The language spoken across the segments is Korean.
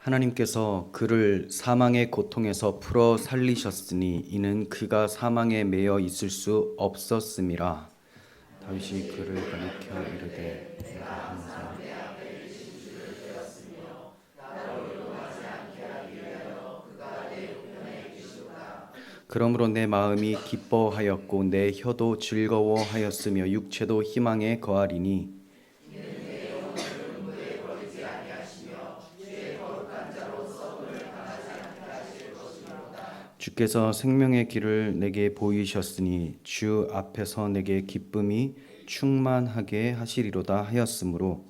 하나님께서 그를 사망의 고통에서 풀어 살리셨으니 이는 그가 사망에 매여 있을 수 없었음이라. 다윗이 그를 가리켜 이르되 내가 항상 그러므로 내 마음이 기뻐하였고 내 혀도 즐거워하였으며 육체도 희망에 거하리니 주께서 생명의 길을 내게 보이셨으니 주 앞에서 내게 기쁨이 충만하게 하시리로다 하였으므로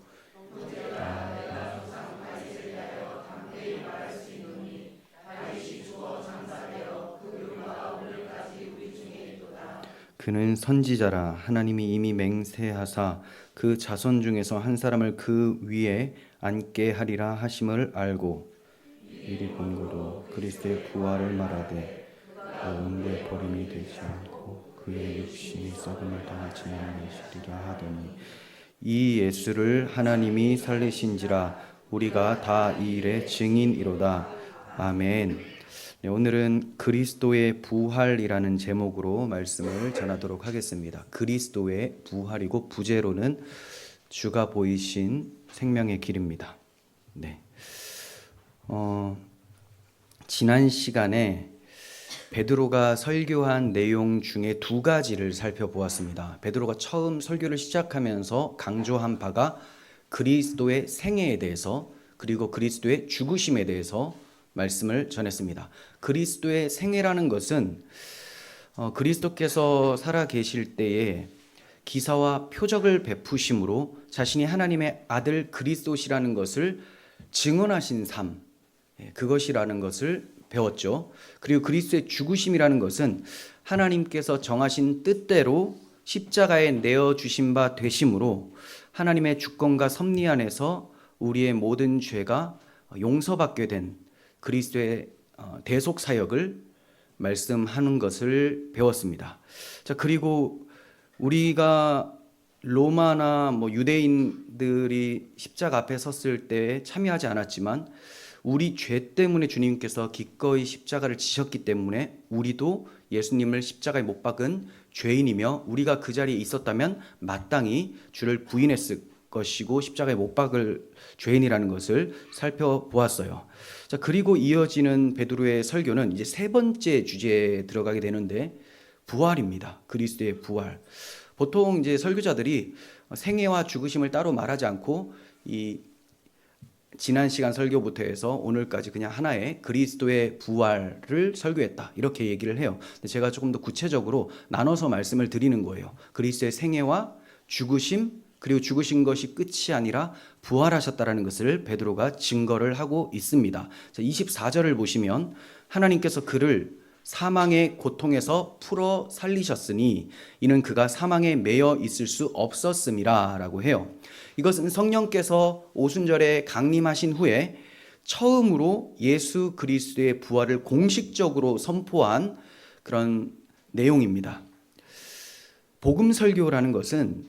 그는 선지자라. 하나님이 이미 맹세하사 그 자손 중에서 한 사람을 그 위에 앉게 하리라 하심을 알고 미리 본고로 그리스도의 부활을 말하되 영계 버림이 되지 않고 그의 육신이 썩음을 당하지 않으시리라 하더니 이 예수를 하나님이 살리신지라 우리가 다 이 일의 증인이로다. 아멘. 네, 오늘은 그리스도의 부활이라는 제목으로 말씀을 전하도록 하겠습니다. 그리스도의 부활이고 부제로는 주가 보이신 생명의 길입니다. 네. 지난 시간에 베드로가 설교한 내용 중에 두 가지를 살펴보았습니다. 베드로가 처음 설교를 시작하면서 강조한 바가 그리스도의 생애에 대해서 그리고 그리스도의 죽으심에 대해서 말씀을 전했습니다. 그리스도의 생애라는 것은 그리스도께서 살아 계실 때에 기사와 표적을 베푸심으로 자신이 하나님의 아들 그리스도시라는 것을 증언하신 삶, 그것이라는 것을 배웠죠. 그리고 그리스도의 죽으심이라는 것은 하나님께서 정하신 뜻대로 십자가에 내어주신 바 되심으로 하나님의 주권과 섭리 안에서 우리의 모든 죄가 용서받게 된 그리스도의 대속 사역을 말씀하는 것을 배웠습니다. 자, 그리고 우리가 로마나 유대인들이 십자가 앞에 섰을 때 참여하지 않았지만 우리 죄 때문에 주님께서 기꺼이 십자가를 지셨기 때문에 우리도 예수님을 십자가에 못 박은 죄인이며 우리가 그 자리에 있었다면 마땅히 주를 부인했을 것이고 십자가에 못 박을 죄인이라는 것을 살펴보았어요. 자, 그리고 이어지는 베드로의 설교는 이제 세 번째 주제에 들어가게 되는데 부활입니다. 그리스도의 부활. 보통 이제 설교자들이 생애와 죽으심을 따로 말하지 않고 이 지난 시간 설교부터 해서 오늘까지 그냥 하나의 그리스도의 부활을 설교했다 이렇게 얘기를 해요. 근데 제가 조금 더 구체적으로 나눠서 말씀을 드리는 거예요. 그리스도의 생애와 죽으심 그리고 죽으신 것이 끝이 아니라 부활하셨다라는 것을 베드로가 증거를 하고 있습니다. 24절을 보시면 하나님께서 그를 사망의 고통에서 풀어 살리셨으니 이는 그가 사망에 매여 있을 수 없었음이라 라고 해요. 이것은 성령께서 오순절에 강림하신 후에 처음으로 예수 그리스도의 부활을 공식적으로 선포한 그런 내용입니다. 복음 설교라는 것은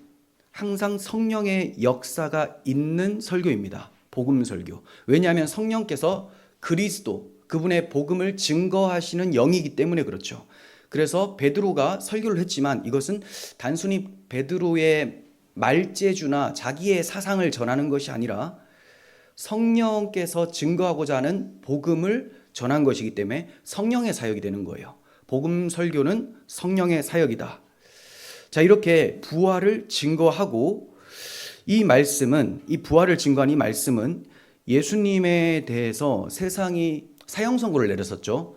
항상 성령의 역사가 있는 설교입니다. 복음 설교. 왜냐하면 성령께서 그리스도, 그분의 복음을 증거하시는 영이기 때문에 그렇죠. 그래서 베드로가 설교를 했지만 이것은 단순히 베드로의 말재주나 자기의 사상을 전하는 것이 아니라 성령께서 증거하고자 하는 복음을 전한 것이기 때문에 성령의 사역이 되는 거예요. 복음 설교는 성령의 사역이다. 자, 이렇게 부활을 증거하고 이 말씀은, 이 부활을 증거한 이 말씀은 예수님에 대해서 세상이 사형 선고를 내렸었죠.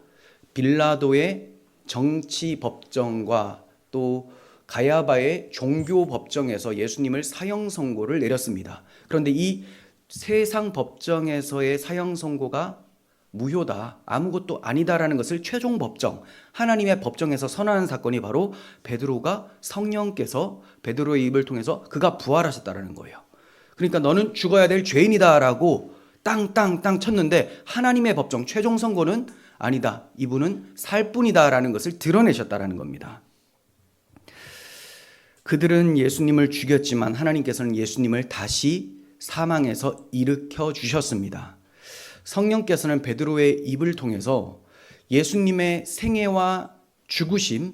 빌라도의 정치 법정과 또 가야바의 종교 법정에서 예수님을 사형 선고를 내렸습니다. 그런데 이 세상 법정에서의 사형 선고가 무효다, 아무것도 아니다라는 것을 최종 법정, 하나님의 법정에서 선언한 사건이 바로 베드로가 성령께서 베드로의 입을 통해서 그가 부활하셨다라는 거예요. 그러니까 너는 죽어야 될 죄인이다라고 땅땅땅 쳤는데 하나님의 법정 최종 선고는 아니다, 이분은 살 뿐이다라는 것을 드러내셨다라는 겁니다. 그들은 예수님을 죽였지만 하나님께서는 예수님을 다시 사망에서 일으켜 주셨습니다. 성령께서는 베드로의 입을 통해서 예수님의 생애와 죽으심,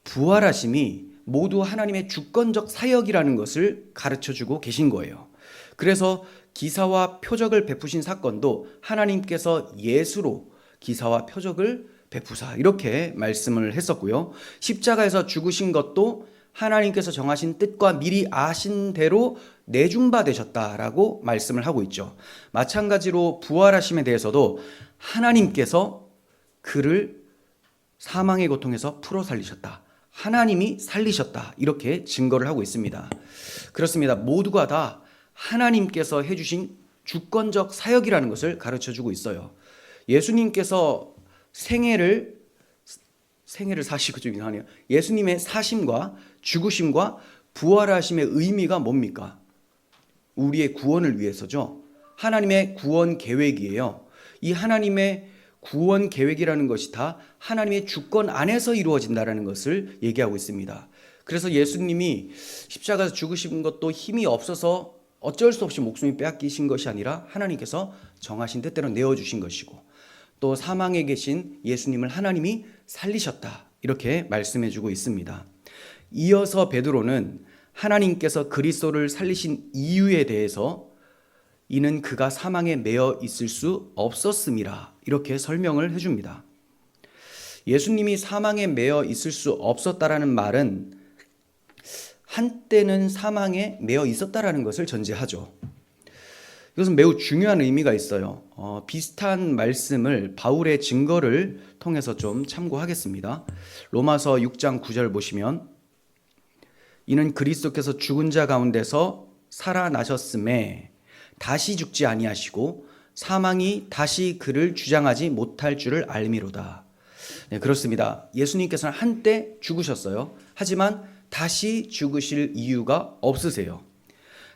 부활하심이 모두 하나님의 주권적 사역이라는 것을 가르쳐주고 계신 거예요. 그래서 기사와 표적을 베푸신 사건도 하나님께서 예수로 기사와 표적을 베푸사 이렇게 말씀을 했었고요. 십자가에서 죽으신 것도 하나님께서 정하신 뜻과 미리 아신 대로 내준 바 되셨다라고 말씀을 하고 있죠. 마찬가지로 부활하심에 대해서도 하나님께서 그를 사망의 고통에서 풀어 살리셨다. 하나님이 살리셨다. 이렇게 증거를 하고 있습니다. 그렇습니다. 모두가 다 하나님께서 해주신 주권적 사역이라는 것을 가르쳐주고 있어요. 예수님께서 생애를 사시고 좀 이상하네요. 예수님의 사심과 죽으심과 부활하심의 의미가 뭡니까? 우리의 구원을 위해서죠. 하나님의 구원 계획이에요. 이 하나님의 구원 계획이라는 것이 다 하나님의 주권 안에서 이루어진다는 것을 얘기하고 있습니다. 그래서 예수님이 십자가에서 죽으신 것도 힘이 없어서 어쩔 수 없이 목숨이 빼앗기신 것이 아니라 하나님께서 정하신 뜻대로 내어주신 것이고, 또 사망에 계신 예수님을 하나님이 살리셨다 이렇게 말씀해주고 있습니다. 이어서 베드로는 하나님께서 그리스도를 살리신 이유에 대해서 이는 그가 사망에 매여 있을 수 없었음이라 이렇게 설명을 해줍니다. 예수님이 사망에 매여 있을 수 없었다라는 말은 한때는 사망에 매여 있었다라는 것을 전제하죠. 이것은 매우 중요한 의미가 있어요. 비슷한 말씀을 바울의 증거를 통해서 좀 참고하겠습니다. 로마서 6장 9절 보시면 이는 그리스도께서 죽은 자 가운데서 살아나셨음에 다시 죽지 아니하시고 사망이 다시 그를 주장하지 못할 줄을 알미로다. 네, 그렇습니다. 예수님께서는 한때 죽으셨어요. 하지만 다시 죽으실 이유가 없으세요.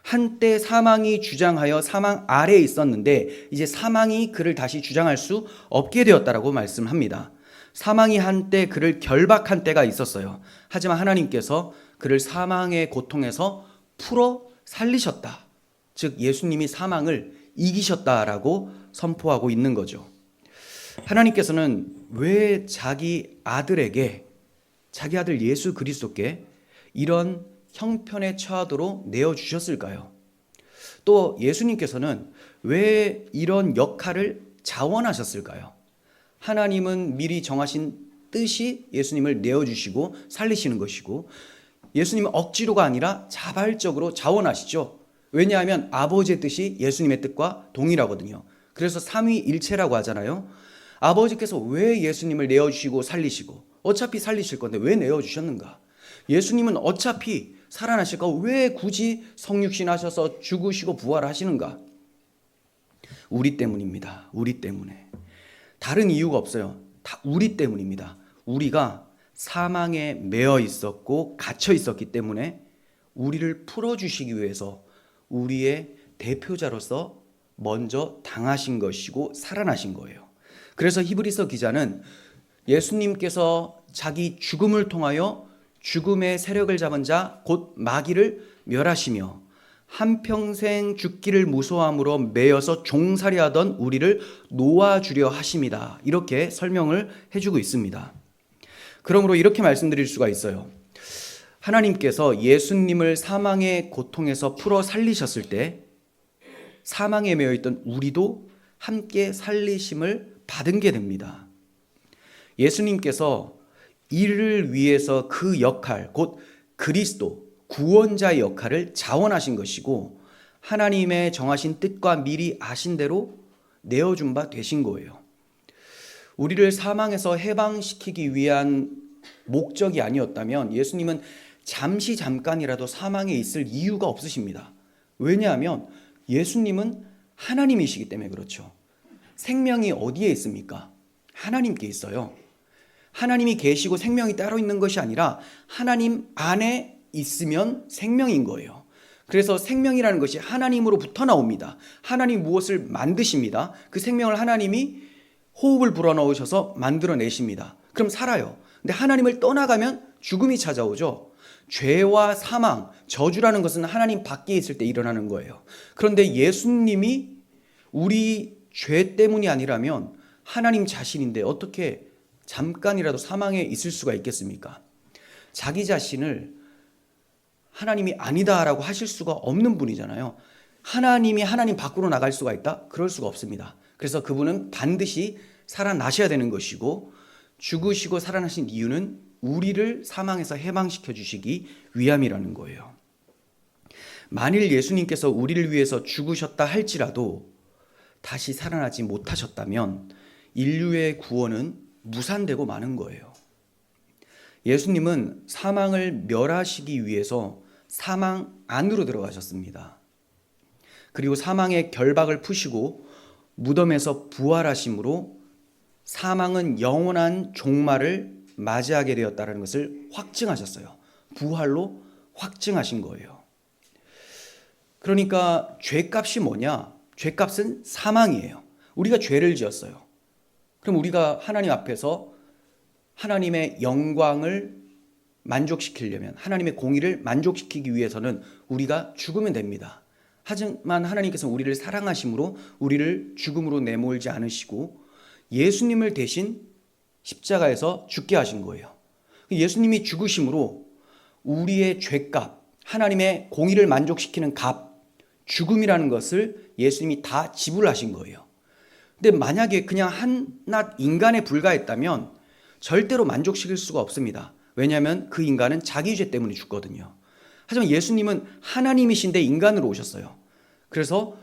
한때 사망이 주장하여 사망 아래에 있었는데 이제 사망이 그를 다시 주장할 수 없게 되었다라고 말씀합니다. 사망이 한때 그를 결박한 때가 있었어요. 하지만 하나님께서 그를 사망의 고통에서 풀어 살리셨다. 즉 예수님이 사망을 이기셨다라고 선포하고 있는 거죠. 하나님께서는 왜 자기 아들에게, 자기 아들 예수 그리스도께 이런 형편에 처하도록 내어주셨을까요? 또 예수님께서는 왜 이런 역할을 자원하셨을까요? 하나님은 미리 정하신 뜻이 예수님을 내어주시고 살리시는 것이고, 예수님은 억지로가 아니라 자발적으로 자원하시죠. 왜냐하면 아버지의 뜻이 예수님의 뜻과 동일하거든요. 그래서 삼위일체라고 하잖아요. 아버지께서 왜 예수님을 내어주시고 살리시고, 어차피 살리실 건데 왜 내어주셨는가? 예수님은 어차피 살아나실 거 왜 굳이 성육신 하셔서 죽으시고 부활하시는가? 우리 때문입니다. 우리 때문에. 다른 이유가 없어요. 다 우리 때문입니다. 우리가 사망에 매여 있었고 갇혀 있었기 때문에 우리를 풀어주시기 위해서 우리의 대표자로서 먼저 당하신 것이고 살아나신 거예요. 그래서 히브리서 기자는 예수님께서 자기 죽음을 통하여 죽음의 세력을 잡은 자 곧 마귀를 멸하시며 한평생 죽기를 무서워함으로 매여서 종살이하던 우리를 놓아주려 하심이다. 이렇게 설명을 해주고 있습니다. 그러므로 이렇게 말씀드릴 수가 있어요. 하나님께서 예수님을 사망의 고통에서 풀어 살리셨을 때 사망에 매여 있던 우리도 함께 살리심을 받은 게 됩니다. 예수님께서 이를 위해서 그 역할, 곧 그리스도, 구원자의 역할을 자원하신 것이고 하나님의 정하신 뜻과 미리 아신 대로 내어준 바 되신 거예요. 우리를 사망에서 해방시키기 위한 목적이 아니었다면 예수님은 잠깐이라도 사망에 있을 이유가 없으십니다. 왜냐하면 예수님은 하나님이시기 때문에 그렇죠. 생명이 어디에 있습니까? 하나님께 있어요. 하나님이 계시고 생명이 따로 있는 것이 아니라 하나님 안에 있으면 생명인 거예요. 그래서 생명이라는 것이 하나님으로부터 나옵니다. 하나님 무엇을 만드십니다. 그 생명을 하나님이 호흡을 불어넣으셔서 만들어내십니다. 그럼 살아요. 근데 하나님을 떠나가면 죽음이 찾아오죠. 죄와 사망, 저주라는 것은 하나님 밖에 있을 때 일어나는 거예요. 그런데 예수님이 우리 죄 때문이 아니라면 하나님 자신인데 어떻게 잠깐이라도 사망에 있을 수가 있겠습니까? 자기 자신을 하나님이 아니다라고 하실 수가 없는 분이잖아요. 하나님이 하나님 밖으로 나갈 수가 있다? 그럴 수가 없습니다. 그래서 그분은 반드시 살아나셔야 되는 것이고, 죽으시고 살아나신 이유는 우리를 사망에서 해방시켜 주시기 위함이라는 거예요. 만일 예수님께서 우리를 위해서 죽으셨다 할지라도 다시 살아나지 못하셨다면 인류의 구원은 무산되고 마는 거예요. 예수님은 사망을 멸하시기 위해서 사망 안으로 들어가셨습니다. 그리고 사망의 결박을 푸시고 무덤에서 부활하심으로 사망은 영원한 종말을 맞이하게 되었다는 것을 확증하셨어요. 부활로 확증하신 거예요. 그러니까 죄값이 뭐냐? 죄값은 사망이에요. 우리가 죄를 지었어요. 그럼 우리가 하나님 앞에서 하나님의 영광을 만족시키려면, 하나님의 공의를 만족시키기 위해서는 우리가 죽으면 됩니다. 하지만 하나님께서 우리를 사랑하심으로 우리를 죽음으로 내몰지 않으시고 예수님을 대신 십자가에서 죽게 하신 거예요. 예수님이 죽으심으로 우리의 죄값, 하나님의 공의를 만족시키는 값, 죽음이라는 것을 예수님이 다 지불하신 거예요. 근데 만약에 그냥 한낱 인간에 불과했다면 절대로 만족시킬 수가 없습니다. 왜냐하면 그 인간은 자기 죄 때문에 죽거든요. 하지만 예수님은 하나님이신데 인간으로 오셨어요. 그래서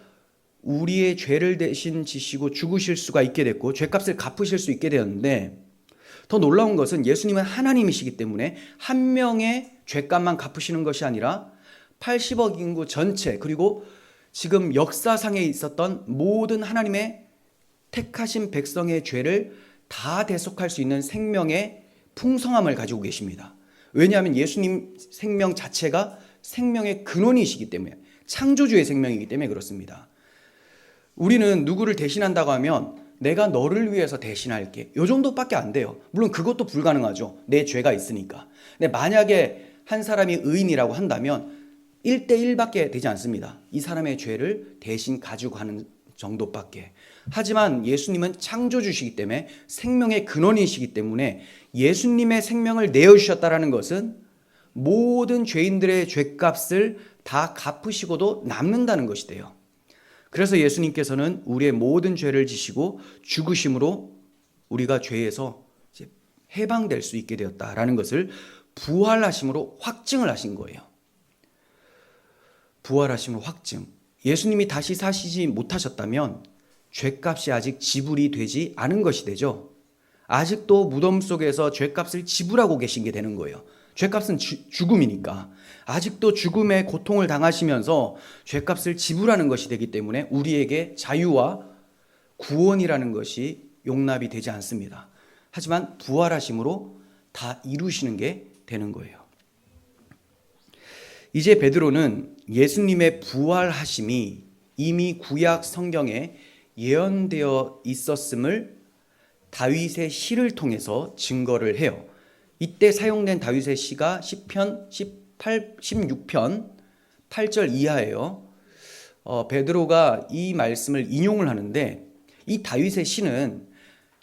우리의 죄를 대신 지시고 죽으실 수가 있게 됐고 죄값을 갚으실 수 있게 되었는데, 더 놀라운 것은 예수님은 하나님이시기 때문에 한 명의 죄값만 갚으시는 것이 아니라 80억 인구 전체, 그리고 지금 역사상에 있었던 모든 하나님의 택하신 백성의 죄를 다 대속할 수 있는 생명의 풍성함을 가지고 계십니다. 왜냐하면 예수님 생명 자체가 생명의 근원이시기 때문에, 창조주의 생명이기 때문에 그렇습니다. 우리는 누구를 대신한다고 하면 내가 너를 위해서 대신할게, 이 정도밖에 안 돼요. 물론 그것도 불가능하죠. 내 죄가 있으니까. 근데 만약에 한 사람이 의인이라고 한다면 1대1밖에 되지 않습니다. 이 사람의 죄를 대신 가지고 가는 정도밖에. 하지만 예수님은 창조주시기 때문에, 생명의 근원이시기 때문에 예수님의 생명을 내어주셨다는 것은 모든 죄인들의 죄값을 다 갚으시고도 남는다는 것이 돼요. 그래서 예수님께서는 우리의 모든 죄를 지시고 죽으심으로 우리가 죄에서 이제 해방될 수 있게 되었다라는 것을 부활하심으로 확증을 하신 거예요. 부활하심으로 확증. 예수님이 다시 사시지 못하셨다면 죄값이 아직 지불이 되지 않은 것이 되죠. 아직도 무덤 속에서 죄값을 지불하고 계신 게 되는 거예요. 죄값은 죽음이니까 아직도 죽음의 고통을 당하시면서 죄값을 지불하는 것이 되기 때문에 우리에게 자유와 구원이라는 것이 용납이 되지 않습니다. 하지만 부활하심으로 다 이루시는 게 되는 거예요. 이제 베드로는 예수님의 부활하심이 이미 구약 성경에 예언되어 있었음을 다윗의 시를 통해서 증거를 해요. 이때 사용된 다윗의 시가 시편 16편 8절 이하예요. 베드로가 이 말씀을 인용을 하는데, 이 다윗의 시는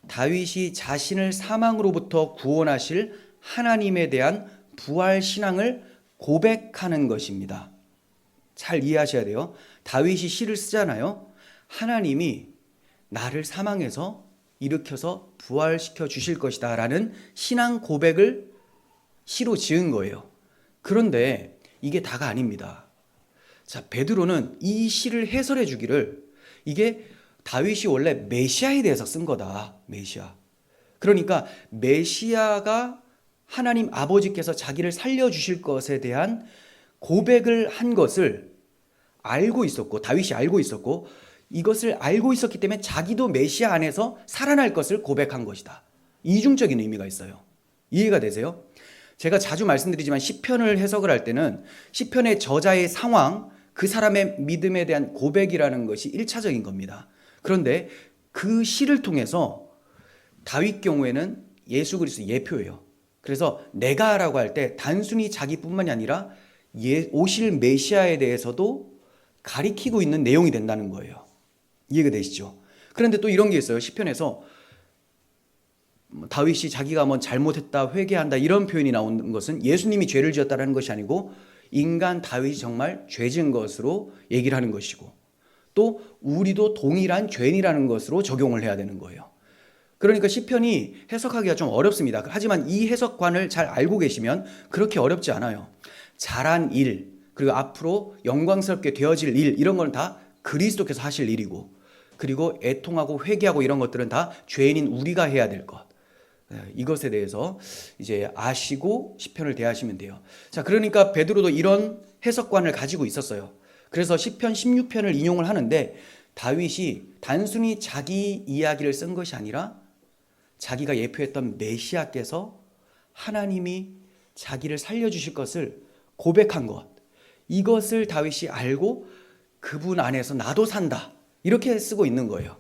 다윗이 자신을 사망으로부터 구원하실 하나님에 대한 부활 신앙을 고백하는 것입니다. 잘 이해하셔야 돼요. 다윗이 시를 쓰잖아요. 하나님이 나를 사망에서 일으켜서 부활시켜 주실 것이다 라는 신앙 고백을 시로 지은 거예요. 그런데 이게 다가 아닙니다. 자, 베드로는 이 시를 해설해 주기를 이게 다윗이 원래 메시아에 대해서 쓴 거다. 메시아. 그러니까 메시아가 하나님 아버지께서 자기를 살려주실 것에 대한 고백을 한 것을 알고 있었고, 다윗이 알고 있었고, 이것을 알고 있었기 때문에 자기도 메시아 안에서 살아날 것을 고백한 것이다. 이중적인 의미가 있어요. 이해가 되세요? 제가 자주 말씀드리지만 시편을 해석을 할 때는 시편의 저자의 상황, 그 사람의 믿음에 대한 고백이라는 것이 1차적인 겁니다. 그런데 그 시를 통해서 다윗 경우에는 예수 그리스도 예표예요. 그래서 내가라고 할 때 단순히 자기뿐만이 아니라 오실 메시아에 대해서도 가리키고 있는 내용이 된다는 거예요. 이해가 되시죠? 그런데 또 이런 게 있어요. 시편에서 다윗이 자기가 뭐 잘못했다, 회개한다 이런 표현이 나오는 것은 예수님이 죄를 지었다는 것이 아니고 인간 다윗이 정말 죄 지은 것으로 얘기를 하는 것이고, 또 우리도 동일한 죄인이라는 것으로 적용을 해야 되는 거예요. 그러니까 시편이 해석하기가 좀 어렵습니다. 하지만 이 해석관을 잘 알고 계시면 그렇게 어렵지 않아요. 잘한 일, 그리고 앞으로 영광스럽게 되어질 일, 이런 건 다 그리스도께서 하실 일이고, 그리고 애통하고 회개하고 이런 것들은 다 죄인인 우리가 해야 될 것. 이것에 대해서 이제 아시고 시편을 대하시면 돼요. 자, 그러니까 베드로도 이런 해석관을 가지고 있었어요. 그래서 시편 16편을 인용을 하는데 다윗이 단순히 자기 이야기를 쓴 것이 아니라 자기가 예표했던 메시아께서 하나님이 자기를 살려주실 것을 고백한 것, 이것을 다윗이 알고 그분 안에서 나도 산다, 이렇게 쓰고 있는 거예요.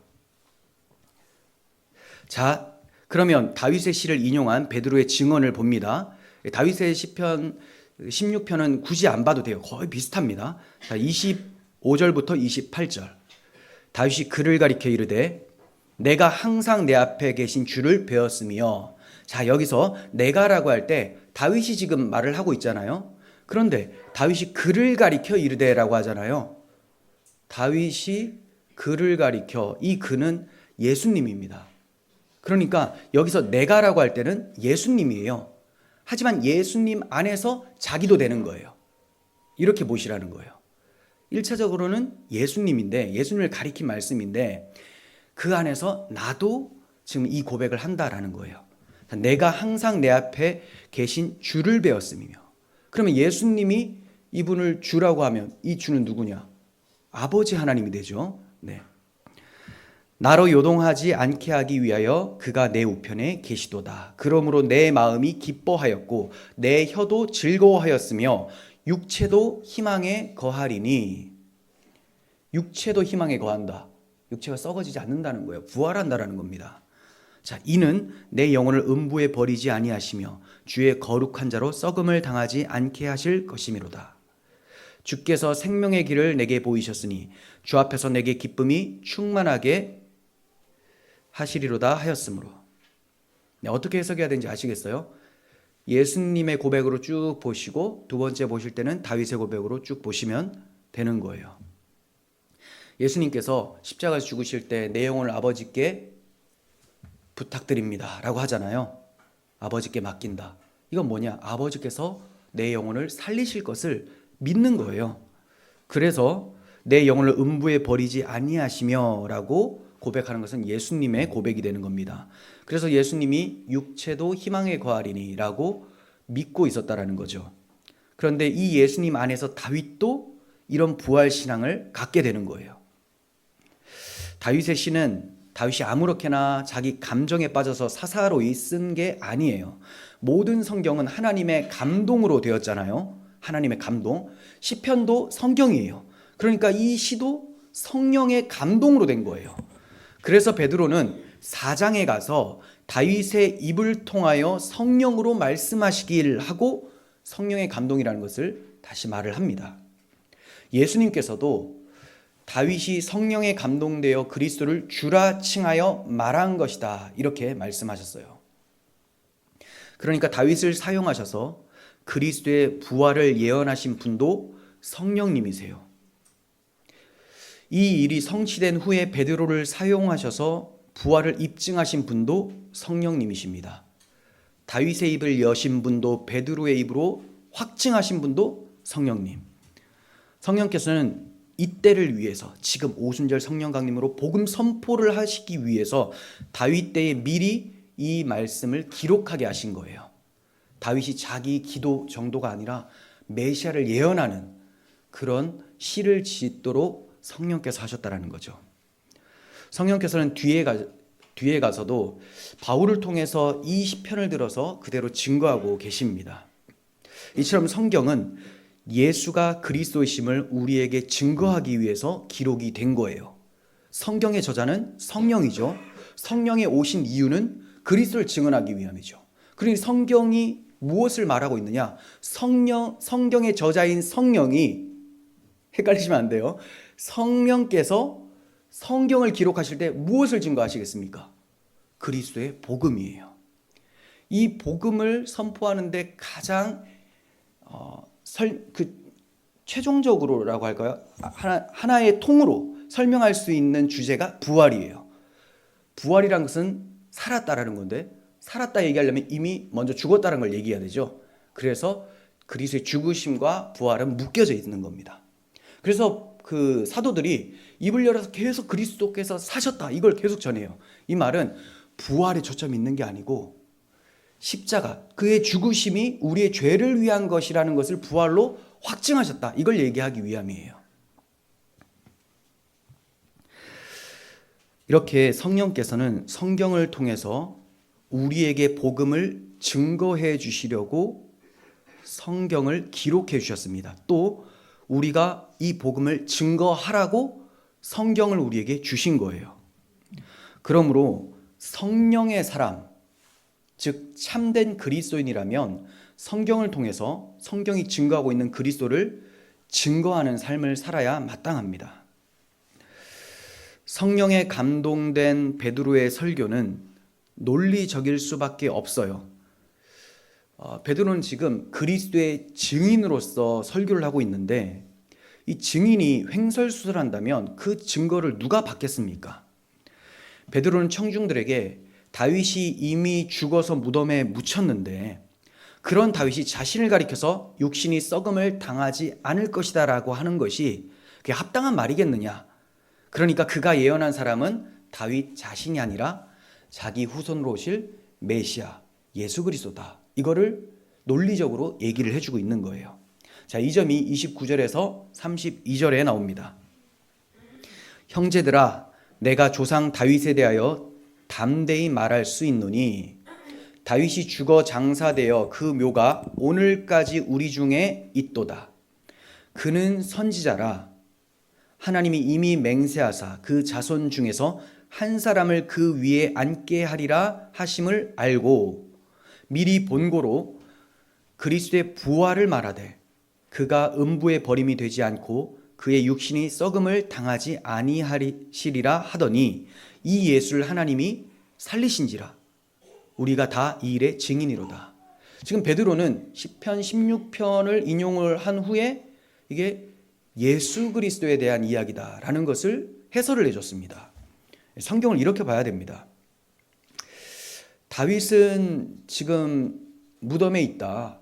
자, 그러면 다윗의 시를 인용한 베드로의 증언을 봅니다. 다윗의 시편 16편은 굳이 안 봐도 돼요. 거의 비슷합니다. 자, 25절부터 28절. 다윗이 그를 가리켜 이르되 내가 항상 내 앞에 계신 주를 배웠으며. 자, 여기서 내가라고 할 때 다윗이 지금 말을 하고 있잖아요. 그런데 다윗이 그를 가리켜 이르되라고 하잖아요. 다윗이 그를 가리켜, 이 그는 예수님입니다. 그러니까 여기서 내가라고 할 때는 예수님이에요. 하지만 예수님 안에서 자기도 되는 거예요. 이렇게 보시라는 거예요. 1차적으로는 예수님인데, 예수님을 가리킨 말씀인데 그 안에서 나도 지금 이 고백을 한다라는 거예요. 내가 항상 내 앞에 계신 주를 배웠으며. 그러면 예수님이 이분을 주라고 하면 이 주는 누구냐? 아버지 하나님이 되죠. 네. 나로 요동하지 않게 하기 위하여 그가 내 우편에 계시도다. 그러므로 내 마음이 기뻐하였고 내 혀도 즐거워하였으며 육체도 희망에 거하리니. 육체도 희망에 거한다. 육체가 썩어지지 않는다는 거예요. 부활한다라는 겁니다. 자, 이는 내 영혼을 음부에 버리지 아니하시며 주의 거룩한 자로 썩음을 당하지 않게 하실 것이미로다. 주께서 생명의 길을 내게 보이셨으니 주 앞에서 내게 기쁨이 충만하게 하시리로다 하였으므로. 네, 어떻게 해석해야 되는지 아시겠어요? 예수님의 고백으로 쭉 보시고 두 번째 보실 때는 다윗의 고백으로 쭉 보시면 되는 거예요. 예수님께서 십자가에서 죽으실 때 내 영혼을 아버지께 부탁드립니다 라고 하잖아요. 아버지께 맡긴다. 이건 뭐냐? 아버지께서 내 영혼을 살리실 것을 믿는 거예요. 그래서 내 영혼을 음부에 버리지 아니하시며 라고 고백하는 것은 예수님의 고백이 되는 겁니다. 그래서 예수님이 육체도 희망에 거하리니 라고 믿고 있었다라는 거죠. 그런데 이 예수님 안에서 다윗도 이런 부활신앙을 갖게 되는 거예요. 다윗의 시는 다윗이 아무렇게나 자기 감정에 빠져서 사사로이 쓴 게 아니에요. 모든 성경은 하나님의 감동으로 되었잖아요. 하나님의 감동. 시편도 성경이에요. 그러니까 이 시도 성령의 감동으로 된 거예요. 그래서 베드로는 4장에 가서 다윗의 입을 통하여 성령으로 말씀하시길 하고 성령의 감동이라는 것을 다시 말을 합니다. 예수님께서도 다윗이 성령에 감동되어 그리스도를 주라 칭하여 말한 것이다, 이렇게 말씀하셨어요. 그러니까 다윗을 사용하셔서 그리스도의 부활을 예언하신 분도 성령님이세요. 이 일이 성취된 후에 베드로를 사용하셔서 부활을 입증하신 분도 성령님이십니다. 다윗의 입을 여신 분도 베드로의 입으로 확증하신 분도 성령님. 성령께서는 이때를 위해서 지금 오순절 성령 강림으로 복음 선포를 하시기 위해서 다윗 때에 미리 이 말씀을 기록하게 하신 거예요. 다윗이 자기 기도 정도가 아니라 메시아를 예언하는 그런 시를 짓도록 성령께서 하셨다라는 거죠. 성령께서는 뒤에 가서도 바울을 통해서 이 시편을 들어서 그대로 증거하고 계십니다. 이처럼 성경은 예수가 그리스도이심을 우리에게 증거하기 위해서 기록이 된 거예요. 성경의 저자는 성령이죠. 성령이 오신 이유는 그리스도를 증언하기 위함이죠. 그러니 성경이 무엇을 말하고 있느냐? 성경의 저자인 성령이, 헷갈리시면 안 돼요. 성령께서 성경을 기록하실 때 무엇을 증거하시겠습니까? 그리스도의 복음이에요. 이 복음을 선포하는데 가장 최종적으로라고 할까요? 하나의 통으로 설명할 수 있는 주제가 부활이에요. 부활이란 것은 살았다라는 건데, 살았다 얘기하려면 이미 먼저 죽었다는 걸 얘기해야 되죠. 그래서 그리스도의 죽으심과 부활은 묶여져 있는 겁니다. 그래서 그 사도들이 입을 열어서 계속 그리스도께서 사셨다, 이걸 계속 전해요. 이 말은 부활에 초점이 있는 게 아니고 십자가, 그의 죽으심이 우리의 죄를 위한 것이라는 것을 부활로 확증하셨다, 이걸 얘기하기 위함이에요. 이렇게 성령께서는 성경을 통해서 우리에게 복음을 증거해 주시려고 성경을 기록해 주셨습니다. 또 우리가 이 복음을 증거하라고 성경을 우리에게 주신 거예요. 그러므로 성령의 사람, 즉 참된 그리스도인이라면 성경을 통해서 성경이 증거하고 있는 그리스도를 증거하는 삶을 살아야 마땅합니다. 성령에 감동된 베드로의 설교는 논리적일 수밖에 없어요. 베드로는 지금 그리스도의 증인으로서 설교를 하고 있는데, 이 증인이 횡설수설한다면 그 증거를 누가 받겠습니까? 베드로는 청중들에게 다윗이 이미 죽어서 무덤에 묻혔는데 그런 다윗이 자신을 가리켜서 육신이 썩음을 당하지 않을 것이다 라고 하는 것이 그게 합당한 말이겠느냐. 그러니까 그가 예언한 사람은 다윗 자신이 아니라 자기 후손으로 오실 메시아 예수 그리스도다, 이거를 논리적으로 얘기를 해주고 있는 거예요. 자, 이 점이 29절에서 32절에 나옵니다. 형제들아, 내가 조상 다윗에 대하여 담대히 말할 수 있노니 다윗이 죽어 장사되어 그 묘가 오늘까지 우리 중에 있도다. 그는 선지자라. 하나님이 이미 맹세하사 그 자손 중에서 한 사람을 그 위에 앉게 하리라 하심을 알고 미리 본고로 그리스도의 부활을 말하되 그가 음부에 버림이 되지 않고 그의 육신이 썩음을 당하지 아니하시리라 하더니 이 예수를 하나님이 살리신지라. 우리가 다 이 일의 증인이로다. 지금 베드로는 시편 16편을 인용을 한 후에 이게 예수 그리스도에 대한 이야기다라는 것을 해설을 해줬습니다. 성경을 이렇게 봐야 됩니다. 다윗은 지금 무덤에 있다,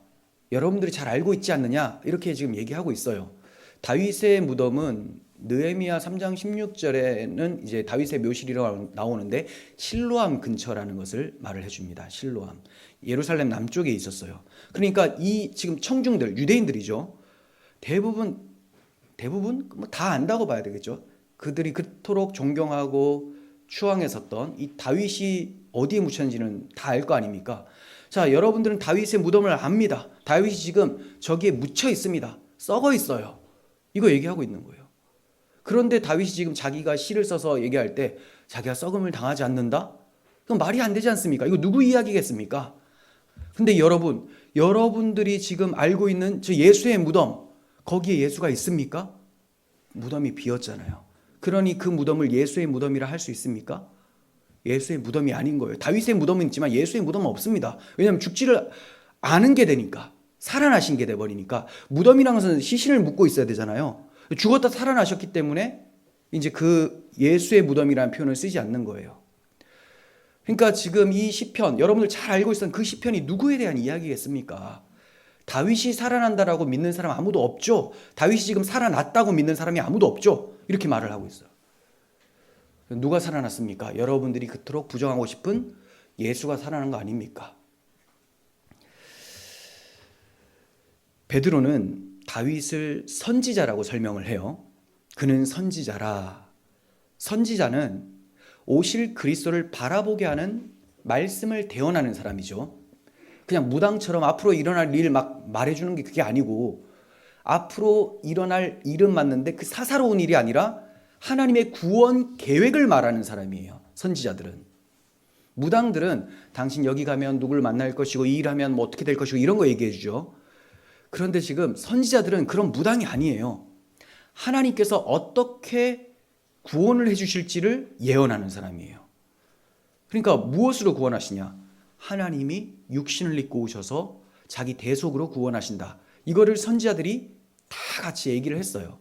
여러분들이 잘 알고 있지 않느냐, 이렇게 지금 얘기하고 있어요. 다윗의 무덤은 느헤미야 3장 16절에는 이제 다윗의 묘실이라고 나오는데 실로암 근처라는 것을 말을 해줍니다. 실로암, 예루살렘 남쪽에 있었어요. 그러니까 이 지금 청중들, 유대인들이죠. 대부분 뭐 다 안다고 봐야 되겠죠. 그들이 그토록 존경하고 추앙했었던 이 다윗이 어디에 묻혔는지는 다 알 거 아닙니까? 자, 여러분들은 다윗의 무덤을 압니다. 다윗이 지금 저기에 묻혀 있습니다. 썩어 있어요. 이거 얘기하고 있는 거예요. 그런데 다윗이 지금 자기가 시를 써서 얘기할 때 자기가 썩음을 당하지 않는다? 그건 말이 안 되지 않습니까? 이거 누구 이야기겠습니까? 근데 여러분들이 지금 알고 있는 저 예수의 무덤, 거기에 예수가 있습니까? 무덤이 비었잖아요. 그러니 그 무덤을 예수의 무덤이라 할 수 있습니까? 예수의 무덤이 아닌 거예요. 다윗의 무덤은 있지만 예수의 무덤은 없습니다. 왜냐하면 죽지를 않은 게 되니까, 살아나신 게 돼버리니까. 무덤이라는 것은 시신을 묻고 있어야 되잖아요. 죽었다 살아나셨기 때문에 이제 그 예수의 무덤이라는 표현을 쓰지 않는 거예요. 그러니까 지금 이 시편, 여러분들 잘 알고 있었던 그 시편이 누구에 대한 이야기겠습니까? 다윗이 살아난다라고 믿는 사람 아무도 없죠. 다윗이 지금 살아났다고 믿는 사람이 아무도 없죠. 이렇게 말을 하고 있어요. 누가 살아났습니까? 여러분들이 그토록 부정하고 싶은 예수가 살아난 거 아닙니까? 베드로는 다윗을 선지자라고 설명을 해요. 그는 선지자라. 선지자는 오실 그리스도를 바라보게 하는 말씀을 대언하는 사람이죠. 그냥 무당처럼 앞으로 일어날 일 막 말해주는 게 그게 아니고, 앞으로 일어날 일은 맞는데 그 사사로운 일이 아니라 하나님의 구원 계획을 말하는 사람이에요. 선지자들은. 무당들은 당신 여기 가면 누굴 만날 것이고 이 일하면 뭐 어떻게 될 것이고 이런 거 얘기해 주죠. 그런데 지금 선지자들은 그런 무당이 아니에요. 하나님께서 어떻게 구원을 해주실지를 예언하는 사람이에요. 그러니까 무엇으로 구원하시냐? 하나님이 육신을 입고 오셔서 자기 대속으로 구원하신다. 이거를 선지자들이 다 같이 얘기를 했어요.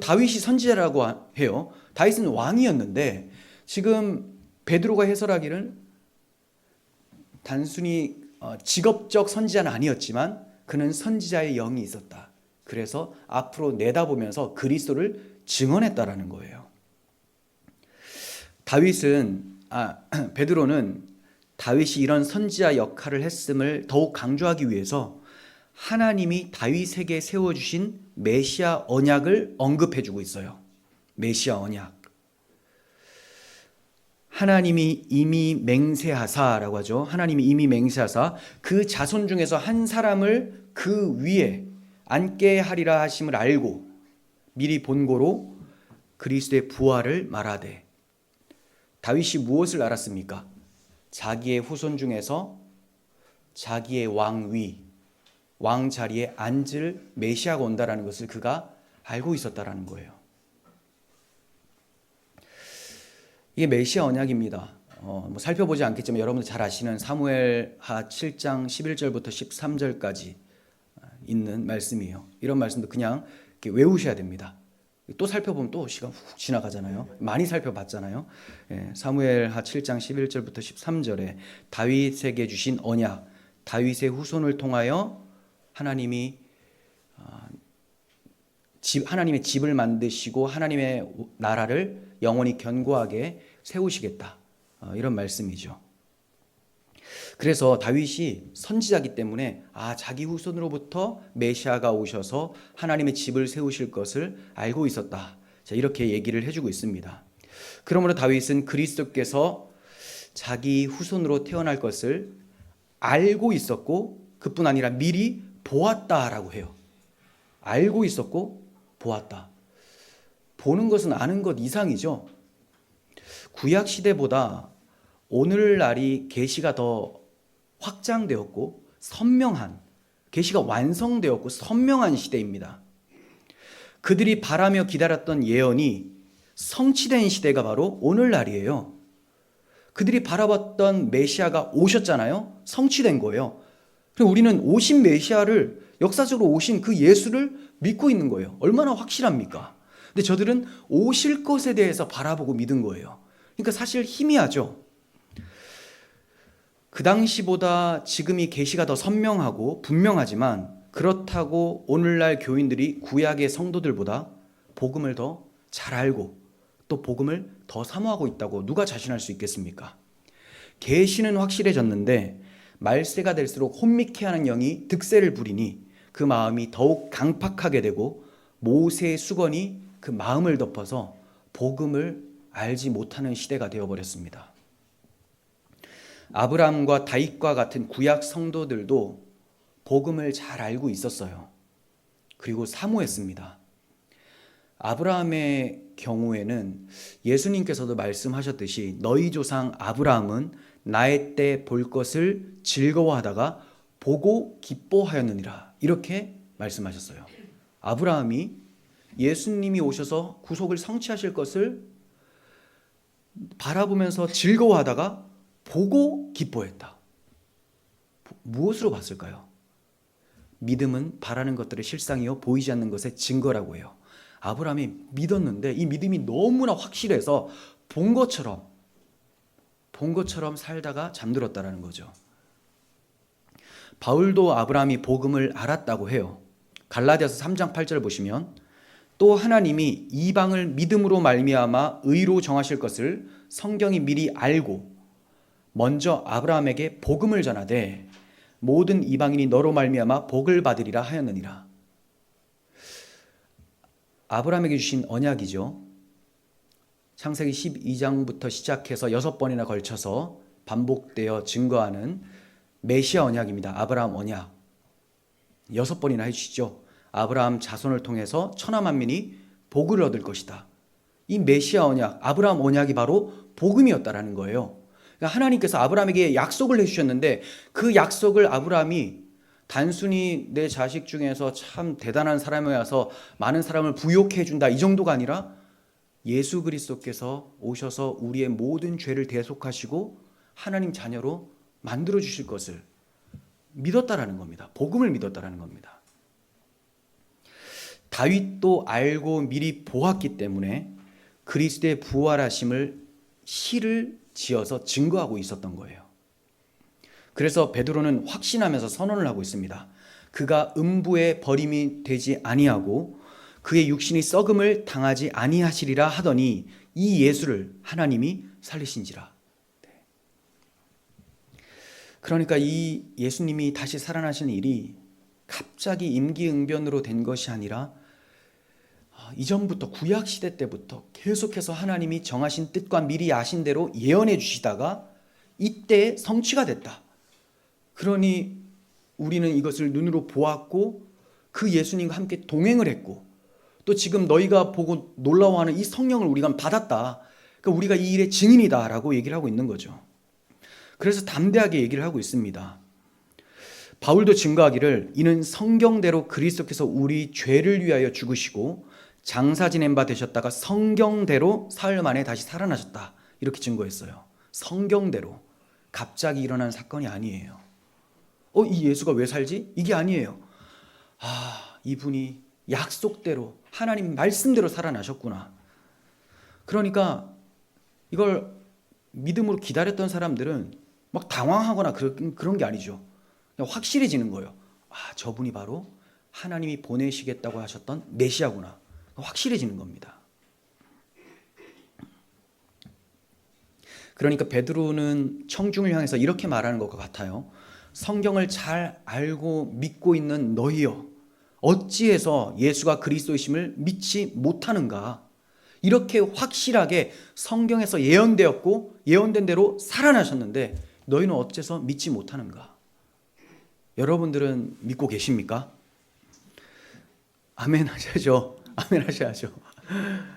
다윗이 선지자라고 해요. 다윗은 왕이었는데 지금 베드로가 해설하기를 단순히 직업적 선지자는 아니었지만 그는 선지자의 영이 있었다. 그래서 앞으로 내다보면서 그리스도를 증언했다라는 거예요. 베드로는 다윗이 이런 선지자 역할을 했음을 더욱 강조하기 위해서 하나님이 다윗에게 세워주신 메시아 언약을 언급해주고 있어요. 메시아 언약. 하나님이 이미 맹세하사라고 하죠. 하나님이 이미 맹세하사 그 자손 중에서 한 사람을 그 위에 앉게 하리라 하심을 알고 미리 본고로 그리스도의 부활을 말하되. 다윗이 무엇을 알았습니까? 자기의 후손 중에서 자기의 왕 자리에 앉을 메시아가 온다라는 것을 그가 알고 있었다라는 거예요. 이게 메시아 언약입니다. 살펴보지 않겠지만 여러분들 잘 아시는 사무엘하 7장 11절부터 13절까지 있는 말씀이에요. 이런 말씀도 그냥 이렇게 외우셔야 됩니다. 또 살펴보면 또 시간 훅 지나가잖아요. 많이 살펴봤잖아요. 사무엘하 7장 11절부터 13절에 다윗에게 주신 언약, 다윗의 후손을 통하여 하나님의 집을 만드시고 하나님의 나라를 영원히 견고하게 세우시겠다. 이런 말씀이죠. 그래서 다윗이 선지자이기 때문에 자기 후손으로부터 메시아가 오셔서 하나님의 집을 세우실 것을 알고 있었다. 자, 이렇게 얘기를 해주고 있습니다. 그러므로 다윗은 그리스도께서 자기 후손으로 태어날 것을 알고 있었고 그뿐 아니라 미리 보았다라고 해요. 알고 있었고 보았다. 보는 것은 아는 것 이상이죠. 구약 시대보다 오늘날이 계시가 더 확장되었고 선명한, 계시가 완성되었고 선명한 시대입니다. 그들이 바라며 기다렸던 예언이 성취된 시대가 바로 오늘날이에요. 그들이 바라봤던 메시아가 오셨잖아요. 성취된 거예요. 그리고 우리는 오신 메시아를, 역사적으로 오신 그 예수를 믿고 있는 거예요. 얼마나 확실합니까? 근데 저들은 오실 것에 대해서 바라보고 믿은 거예요. 그러니까 사실 희미하죠. 그 당시보다 지금이 계시가 더 선명하고 분명하지만 그렇다고 오늘날 교인들이 구약의 성도들보다 복음을 더 잘 알고 또 복음을 더 사모하고 있다고 누가 자신할 수 있겠습니까? 계시는 확실해졌는데 말세가 될수록 혼미케 하는 영이 득세를 부리니 그 마음이 더욱 강팍하게 되고 모세의 수건이 그 마음을 덮어서 복음을 알지 못하는 시대가 되어버렸습니다. 아브라함과 다윗과 같은 구약 성도들도 복음을 잘 알고 있었어요. 그리고 사모했습니다. 아브라함의 경우에는 예수님께서도 말씀하셨듯이 너희 조상 아브라함은 나의 때 볼 것을 즐거워하다가 보고 기뻐하였느니라, 이렇게 말씀하셨어요. 아브라함이 예수님이 오셔서 구속을 성취하실 것을 바라보면서 즐거워하다가 보고 기뻐했다. 무엇으로 봤을까요? 믿음은 바라는 것들의 실상이요 보이지 않는 것의 증거라고 해요. 아브라함이 믿었는데 이 믿음이 너무나 확실해서 본 것처럼 살다가 잠들었다라는 거죠. 바울도 아브라함이 복음을 알았다고 해요. 갈라디아서 3장 8절 보시면 또 하나님이 이방을 믿음으로 말미암아 의로 정하실 것을 성경이 미리 알고 먼저 아브라함에게 복음을 전하되 모든 이방인이 너로 말미암아 복을 받으리라 하였느니라. 아브라함에게 주신 언약이죠. 창세기 12장부터 시작해서 6번이나 걸쳐서 반복되어 증거하는 메시아 언약입니다. 아브라함 언약 6번이나 해주시죠. 아브라함 자손을 통해서 천하 만민이 복을 얻을 것이다. 이 메시아 언약, 아브라함 언약이 바로 복음이었다라는 거예요. 그러니까 하나님께서 아브라함에게 약속을 해주셨는데 그 약속을 아브라함이 단순히 내 자식 중에서 참 대단한 사람이 와서 많은 사람을 부욕해 준다 이 정도가 아니라 예수 그리스도께서 오셔서 우리의 모든 죄를 대속하시고 하나님 자녀로 만들어 주실 것을 믿었다라는 겁니다. 복음을 믿었다라는 겁니다. 다윗도 알고 미리 보았기 때문에 그리스도의 부활하심을 시를 지어서 증거하고 있었던 거예요. 그래서 베드로는 확신하면서 선언을 하고 있습니다. 그가 음부에 버림이 되지 아니하고 그의 육신이 썩음을 당하지 아니하시리라 하더니 이 예수를 하나님이 살리신지라. 그러니까 이 예수님이 다시 살아나신 일이 갑자기 임기응변으로 된 것이 아니라 이전부터 구약 시대 때부터 계속해서 하나님이 정하신 뜻과 미리 아신 대로 예언해 주시다가 이때 성취가 됐다. 그러니 우리는 이것을 눈으로 보았고 그 예수님과 함께 동행을 했고 또 지금 너희가 보고 놀라워하는 이 성령을 우리가 받았다. 그러니까 우리가 이 일의 증인이다라고 얘기를 하고 있는 거죠. 그래서 담대하게 얘기를 하고 있습니다. 바울도 증거하기를 이는 성경대로 그리스도께서 우리 죄를 위하여 죽으시고 장사 지낸 바 되셨다가 성경대로 사흘 만에 다시 살아나셨다. 이렇게 증거했어요. 성경대로. 갑자기 일어난 사건이 아니에요. 이 예수가 왜 살지? 이게 아니에요. 이분이 약속대로 하나님 말씀대로 살아나셨구나. 그러니까 이걸 믿음으로 기다렸던 사람들은 막 당황하거나 그런 게 아니죠. 그냥 확실해지는 거예요. 저분이 바로 하나님이 보내시겠다고 하셨던 메시아구나. 확실해지는 겁니다. 그러니까 베드로는 청중을 향해서 이렇게 말하는 것과 같아요. 성경을 잘 알고 믿고 있는 너희여, 어찌해서 예수가 그리스도이심을 믿지 못하는가? 이렇게 확실하게 성경에서 예언되었고 예언된 대로 살아나셨는데 너희는 어째서 믿지 못하는가? 여러분들은 믿고 계십니까? 아멘 하셔야죠. 아멘 하셔야죠.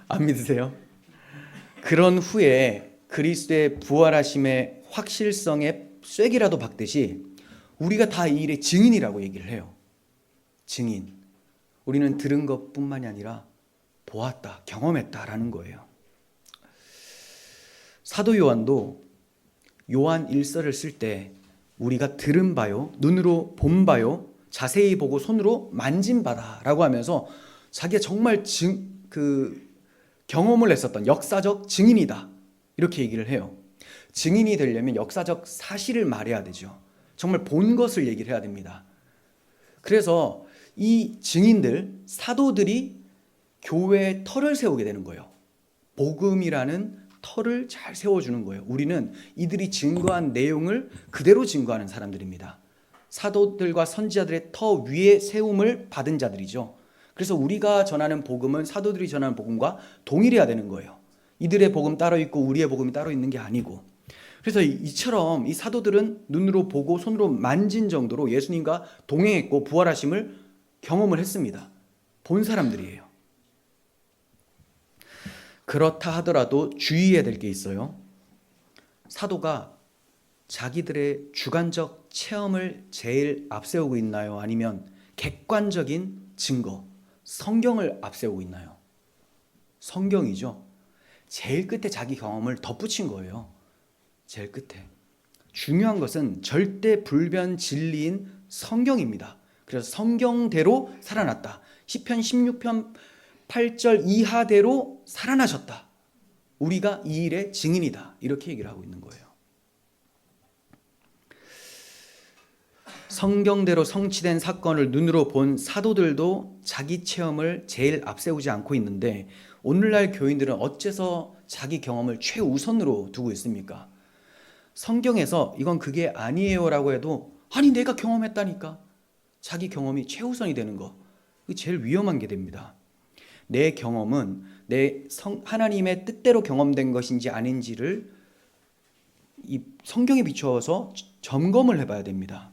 안 믿으세요? 그런 후에 그리스도의 부활하심의 확실성에 쐐기라도 박듯이 우리가 다 이 일의 증인이라고 얘기를 해요. 증인. 우리는 들은 것뿐만이 아니라 보았다, 경험했다라는 거예요. 사도 요한도 요한 1서를 쓸 때 우리가 들은 바요, 눈으로 본 바요, 자세히 보고 손으로 만진 바다라고 하면서 자기가 정말 경험을 했었던 역사적 증인이다. 이렇게 얘기를 해요. 증인이 되려면 역사적 사실을 말해야 되죠. 정말 본 것을 얘기를 해야 됩니다. 그래서 이 증인들, 사도들이 교회의 터를 세우게 되는 거예요. 복음이라는 터를 잘 세워주는 거예요. 우리는 이들이 증거한 내용을 그대로 증거하는 사람들입니다. 사도들과 선지자들의 터 위에 세움을 받은 자들이죠. 그래서 우리가 전하는 복음은 사도들이 전하는 복음과 동일해야 되는 거예요. 이들의 복음 따로 있고 우리의 복음이 따로 있는 게 아니고. 그래서 이처럼 이 사도들은 눈으로 보고 손으로 만진 정도로 예수님과 동행했고 부활하심을 경험을 했습니다. 본 사람들이에요. 그렇다 하더라도 주의해야 될 게 있어요. 사도가 자기들의 주관적 체험을 제일 앞세우고 있나요? 아니면 객관적인 증거, 성경을 앞세우고 있나요? 성경이죠. 제일 끝에 자기 경험을 덧붙인 거예요. 제일 끝에. 중요한 것은 절대 불변 진리인 성경입니다. 그래서 성경대로 살아났다. 시편 16편 8절 이하대로 살아나셨다. 우리가 이 일의 증인이다. 이렇게 얘기를 하고 있는 거예요. 성경대로 성취된 사건을 눈으로 본 사도들도 자기 체험을 제일 앞세우지 않고 있는데 오늘날 교인들은 어째서 자기 경험을 최우선으로 두고 있습니까? 성경에서 이건 그게 아니에요 라고 해도 아니 내가 경험했다니까. 자기 경험이 최우선이 되는 거. 그게 제일 위험한 게 됩니다. 내 경험은 하나님의 뜻대로 경험된 것인지 아닌지를 이 성경에 비추어서 점검을 해봐야 됩니다.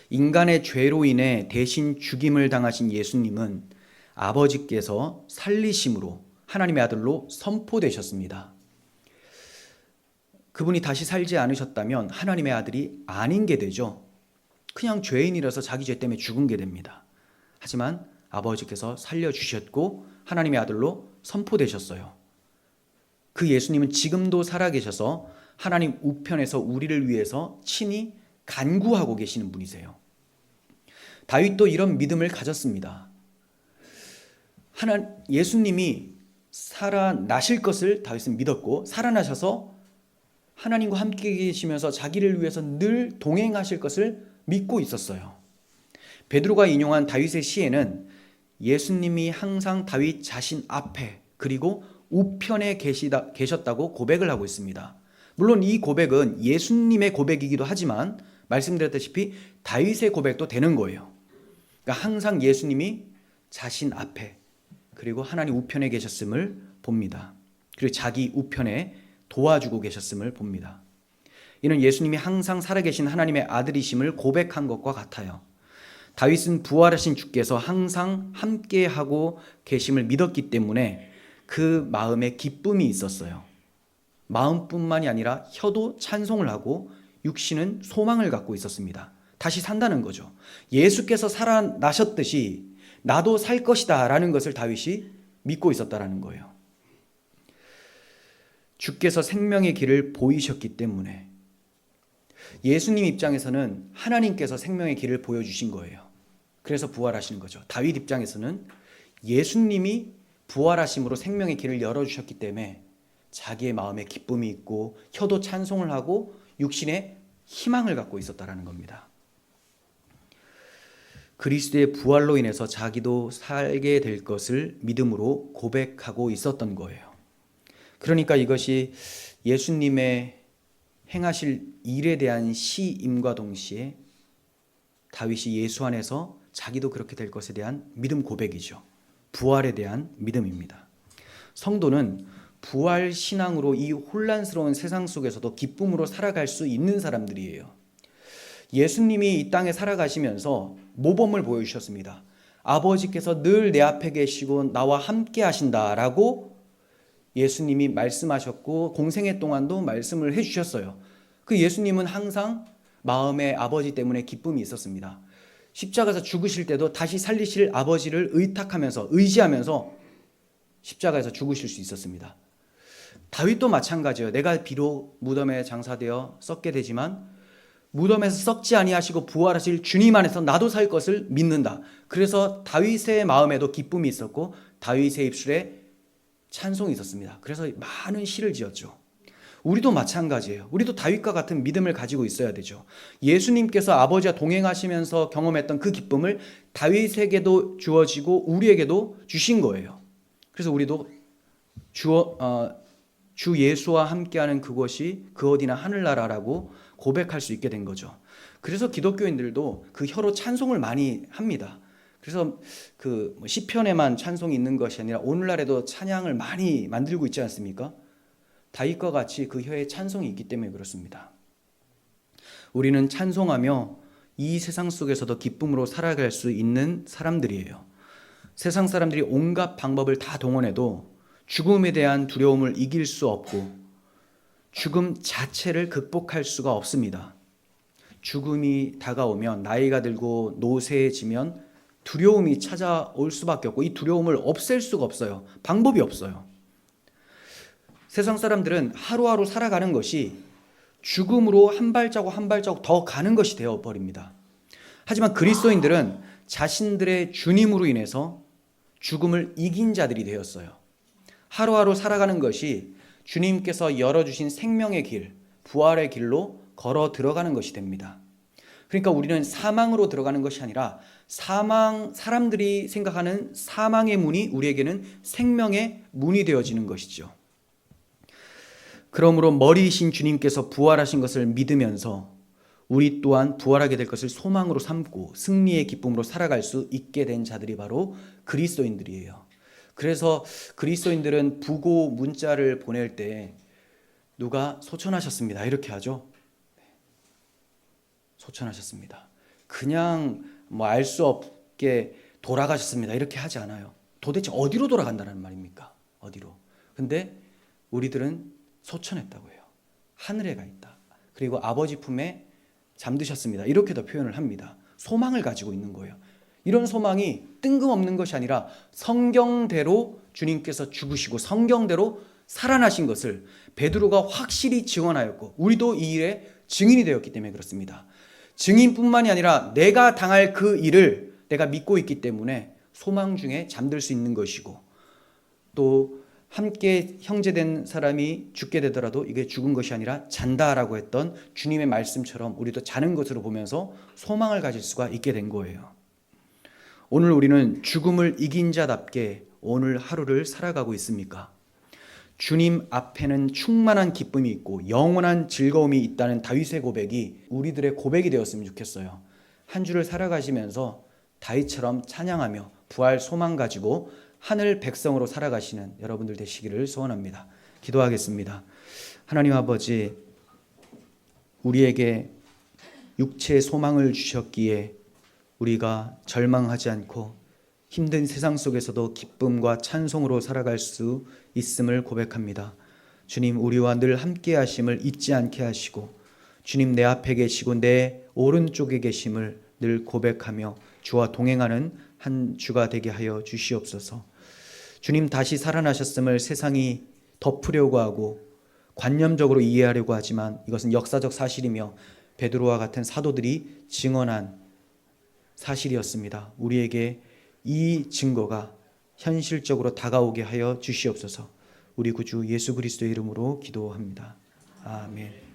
인간의 죄로 인해 대신 죽임을 당하신 예수님은 아버지께서 살리심으로 하나님의 아들로 선포되셨습니다. 그분이 다시 살지 않으셨다면 하나님의 아들이 아닌 게 되죠. 그냥 죄인이라서 자기 죄 때문에 죽은 게 됩니다. 하지만 아버지께서 살려주셨고 하나님의 아들로 선포되셨어요. 그 예수님은 지금도 살아계셔서 하나님 우편에서 우리를 위해서 친히 간구하고 계시는 분이세요. 다윗도 이런 믿음을 가졌습니다. 예수님이 살아나실 것을 다윗은 믿었고, 살아나셔서 하나님과 함께 계시면서 자기를 위해서 늘 동행하실 것을 믿고 있었어요. 베드로가 인용한 다윗의 시에는 예수님이 항상 다윗 자신 앞에 그리고 우편에 계셨다고 고백을 하고 있습니다. 물론 이 고백은 예수님의 고백이기도 하지만 말씀드렸다시피 다윗의 고백도 되는 거예요. 그러니까 항상 예수님이 자신 앞에 그리고 하나님 우편에 계셨음을 봅니다. 그리고 자기 우편에 도와주고 계셨음을 봅니다. 이는 예수님이 항상 살아계신 하나님의 아들이심을 고백한 것과 같아요. 다윗은 부활하신 주께서 항상 함께하고 계심을 믿었기 때문에 그 마음에 기쁨이 있었어요. 마음뿐만이 아니라 혀도 찬송을 하고 육신은 소망을 갖고 있었습니다. 다시 산다는 거죠. 예수께서 살아나셨듯이 나도 살 것이다 라는 것을 다윗이 믿고 있었다라는 거예요. 주께서 생명의 길을 보이셨기 때문에 예수님 입장에서는 하나님께서 생명의 길을 보여주신 거예요. 그래서 부활하시는 거죠. 다윗 입장에서는 예수님이 부활하심으로 생명의 길을 열어주셨기 때문에 자기의 마음에 기쁨이 있고 혀도 찬송을 하고 육신에 희망을 갖고 있었다라는 겁니다. 그리스도의 부활로 인해서 자기도 살게 될 것을 믿음으로 고백하고 있었던 거예요. 그러니까 이것이 예수님의 행하실 일에 대한 시임과 동시에 다윗이 예수 안에서 자기도 그렇게 될 것에 대한 믿음 고백이죠. 부활에 대한 믿음입니다. 성도는 부활 신앙으로 이 혼란스러운 세상 속에서도 기쁨으로 살아갈 수 있는 사람들이에요. 예수님이 이 땅에 살아가시면서 모범을 보여주셨습니다. 아버지께서 늘 내 앞에 계시고 나와 함께 하신다라고 예수님이 말씀하셨고 공생애 동안도 말씀을 해주셨어요. 그 예수님은 항상 마음에 아버지 때문에 기쁨이 있었습니다. 십자가에서 죽으실 때도 다시 살리실 아버지를 의지하면서 십자가에서 죽으실 수 있었습니다. 다윗도 마찬가지예요. 내가 비록 무덤에 장사되어 썩게 되지만 무덤에서 썩지 아니하시고 부활하실 주님 안에서 나도 살 것을 믿는다. 그래서 다윗의 마음에도 기쁨이 있었고 다윗의 입술에 찬송이 있었습니다. 그래서 많은 시를 지었죠. 우리도 마찬가지예요. 우리도 다윗과 같은 믿음을 가지고 있어야 되죠. 예수님께서 아버지와 동행하시면서 경험했던 그 기쁨을 다윗에게도 주어지고 우리에게도 주신 거예요. 그래서 우리도 주 예수와 함께하는 그곳이 그 어디나 하늘나라라고 고백할 수 있게 된 거죠. 그래서 기독교인들도 그 혀로 찬송을 많이 합니다. 그래서 그 시편에만 찬송이 있는 것이 아니라 오늘날에도 찬양을 많이 만들고 있지 않습니까? 다윗과 같이 그 혀에 찬송이 있기 때문에 그렇습니다. 우리는 찬송하며 이 세상 속에서도 기쁨으로 살아갈 수 있는 사람들이에요. 세상 사람들이 온갖 방법을 다 동원해도 죽음에 대한 두려움을 이길 수 없고 죽음 자체를 극복할 수가 없습니다. 죽음이 다가오면 나이가 들고 노쇠해지면 두려움이 찾아올 수밖에 없고 이 두려움을 없앨 수가 없어요. 방법이 없어요. 세상 사람들은 하루하루 살아가는 것이 죽음으로 한 발자국 한 발자국 더 가는 것이 되어버립니다. 하지만 그리스도인들은 자신들의 주님으로 인해서 죽음을 이긴 자들이 되었어요. 하루하루 살아가는 것이 주님께서 열어주신 생명의 길, 부활의 길로 걸어 들어가는 것이 됩니다. 그러니까 우리는 사망으로 들어가는 것이 아니라 사람들이 생각하는 사망의 문이 우리에게는 생명의 문이 되어지는 것이죠. 그러므로 머리이신 주님께서 부활하신 것을 믿으면서 우리 또한 부활하게 될 것을 소망으로 삼고 승리의 기쁨으로 살아갈 수 있게 된 자들이 바로 그리스도인들이에요. 그래서 그리스도인들은 부고 문자를 보낼 때 누가 소천하셨습니다 이렇게 하죠. 소천하셨습니다. 그냥 알 수 없게 돌아가셨습니다 이렇게 하지 않아요. 도대체 어디로 돌아간다는 말입니까? 어디로? 근데 우리들은 소천했다고 해요. 하늘에 가 있다. 그리고 아버지 품에 잠드셨습니다. 이렇게도 표현을 합니다. 소망을 가지고 있는 거예요. 이런 소망이 뜬금없는 것이 아니라 성경대로 주님께서 죽으시고 성경대로 살아나신 것을 베드로가 확실히 증언하였고 우리도 이 일에 증인이 되었기 때문에 그렇습니다. 증인뿐만이 아니라 내가 당할 그 일을 내가 믿고 있기 때문에 소망 중에 잠들 수 있는 것이고, 또 함께 형제된 사람이 죽게 되더라도 이게 죽은 것이 아니라 잔다라고 했던 주님의 말씀처럼 우리도 자는 것으로 보면서 소망을 가질 수가 있게 된 거예요. 오늘 우리는 죽음을 이긴 자답게 오늘 하루를 살아가고 있습니까? 주님 앞에는 충만한 기쁨이 있고 영원한 즐거움이 있다는 다윗의 고백이 우리들의 고백이 되었으면 좋겠어요. 한 주를 살아가시면서 다윗처럼 찬양하며 부활 소망 가지고 하늘 백성으로 살아가시는 여러분들 되시기를 소원합니다. 기도하겠습니다. 하나님 아버지, 우리에게 육체의 소망을 주셨기에 우리가 절망하지 않고 힘든 세상 속에서도 기쁨과 찬송으로 살아갈 수 있음을 고백합니다. 주님, 우리와 늘 함께 하심을 잊지 않게 하시고 주님 내 앞에 계시고 내 오른쪽에 계심을 늘 고백하며 주와 동행하는 한 주가 되게 하여 주시옵소서. 주님 다시 살아나셨음을 세상이 덮으려고 하고 관념적으로 이해하려고 하지만 이것은 역사적 사실이며 베드로와 같은 사도들이 증언한 사실이었습니다. 우리에게 이 증거가 현실적으로 다가오게 하여 주시옵소서. 우리 구주 예수 그리스도의 이름으로 기도합니다. 아멘.